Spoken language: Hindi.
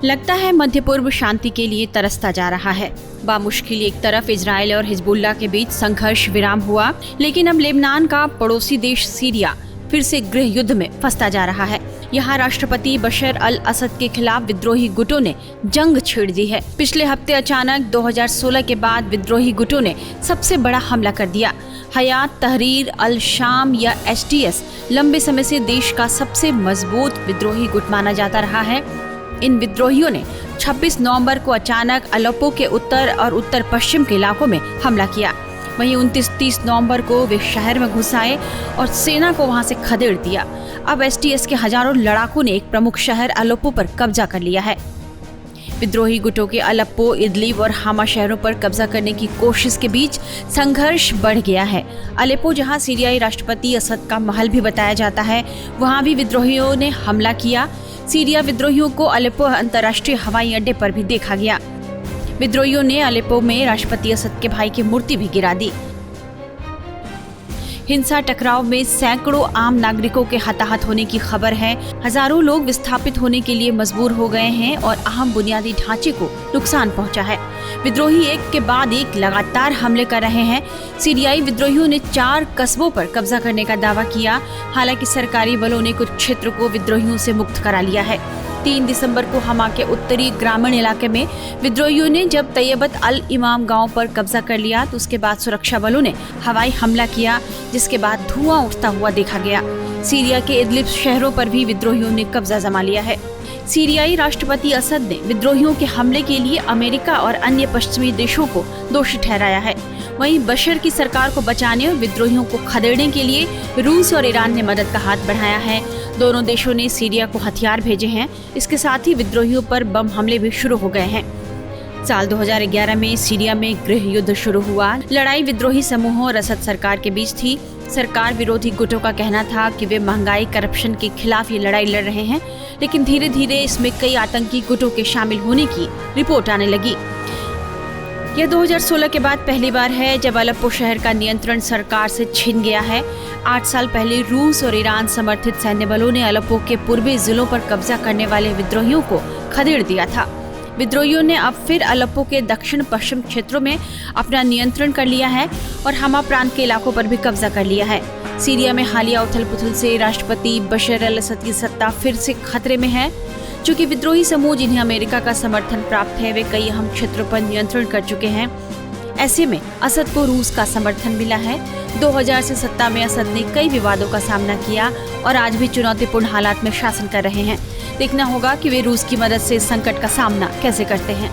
लगता है मध्य पूर्व शांति के लिए तरसता जा रहा है। बामुश्किल एक तरफ इजराइल और हिजबुल्लाह के बीच संघर्ष विराम हुआ, लेकिन अब लेबनान का पड़ोसी देश सीरिया फिर से गृह युद्ध में फंसता जा रहा है। यहाँ राष्ट्रपति बशर अल असद के खिलाफ विद्रोही गुटों ने जंग छेड़ दी है। पिछले हफ्ते अचानक 2016 के बाद विद्रोही गुटों ने सबसे बड़ा हमला कर दिया। हयात तहरीर अल शाम या HTS लंबे समय से देश का सबसे मजबूत विद्रोही गुट माना जाता रहा है। इन विद्रोहियों ने 26 नवंबर को अचानक अलेप्पो के उत्तर और उत्तर पश्चिम के इलाकों में हमला किया। वहीं 29-30 नवंबर को वे शहर में घुस आए और सेना को वहां से खदेड़ दिया। अब HTS के हजारों लड़ाकों ने एक प्रमुख शहर अलेप्पो पर कब्जा कर लिया है। विद्रोही गुटों के अलेप्पो, इदलिब और हामा शहरों पर कब्जा करने की कोशिश के बीच संघर्ष बढ़ गया है। अलेप्पो, जहां सीरियाई राष्ट्रपति असद का महल भी बताया जाता है, वहां भी विद्रोहियों ने हमला किया। सीरिया विद्रोहियों को अलेप्पो अंतर्राष्ट्रीय हवाई अड्डे पर भी देखा गया। विद्रोहियों ने अलेप्पो में राष्ट्रपति असद के भाई की मूर्ति भी गिरा दी। हिंसा टकराव में सैकड़ों आम नागरिकों के हताहत होने की खबर है। हजारों लोग विस्थापित होने के लिए मजबूर हो गए हैं और अहम बुनियादी ढांचे को नुकसान पहुंचा है। विद्रोही एक के बाद एक लगातार हमले कर रहे हैं। सीरियाई विद्रोहियों ने 4 कस्बों पर कब्जा करने का दावा किया। हालांकि सरकारी बलों ने कुछ क्षेत्रों को विद्रोहियों से मुक्त करा लिया है। 3 दिसंबर को हमा के उत्तरी ग्रामीण इलाके में विद्रोहियों ने जब तैयबत अल इमाम गांव पर कब्जा कर लिया, तो उसके बाद सुरक्षा बलों ने हवाई हमला किया, जिसके बाद धुआं उठता हुआ देखा गया। सीरिया के इदलिब शहरों पर भी विद्रोहियों ने कब्जा जमा लिया है। सीरियाई राष्ट्रपति असद ने विद्रोहियों के हमले के लिए अमेरिका और अन्य पश्चिमी देशों को दोषी ठहराया है। वहीं बशर की सरकार को बचाने और विद्रोहियों को खदेड़ने के लिए रूस और ईरान ने मदद का हाथ बढ़ाया है। दोनों देशों ने सीरिया को हथियार भेजे हैं। इसके साथ ही विद्रोहियों पर बम हमले भी शुरू हो गए हैं। साल 2011 में सीरिया में गृह युद्ध शुरू हुआ। लड़ाई विद्रोही समूहों और असद सरकार के बीच थी। सरकार विरोधी गुटों का कहना था कि वे महंगाई, करप्शन के खिलाफ ये लड़ाई लड़ रहे हैं, लेकिन धीरे धीरे इसमें कई आतंकी गुटों के शामिल होने की रिपोर्ट आने लगी। यह 2016 के बाद पहली बार है जब अलेप्पो शहर का नियंत्रण सरकार से छिन गया है। 8 साल पहले रूस और ईरान समर्थित सैन्य बलों ने अलेप्पो के पूर्वी जिलों पर कब्जा करने वाले विद्रोहियों को खदेड़ दिया था। विद्रोहियों ने अब फिर अलेप्पो के दक्षिण पश्चिम क्षेत्रों में अपना नियंत्रण कर लिया है और हमा प्रांत के इलाकों पर भी कब्जा कर लिया है। सीरिया में हालिया उथल-पुथल से राष्ट्रपति बशर अल असद की सत्ता फिर से खतरे में है। चूंकि विद्रोही समूह जिन्हें अमेरिका का समर्थन प्राप्त है, वे कई अहम क्षेत्रों पर नियंत्रण कर चुके हैं। ऐसे में असद को रूस का समर्थन मिला है। 2000 से सत्ता में असद ने कई विवादों का सामना किया और आज भी चुनौतीपूर्ण हालात में शासन कर रहे हैं। देखना होगा कि वे रूस की मदद से इस संकट का सामना कैसे करते हैं।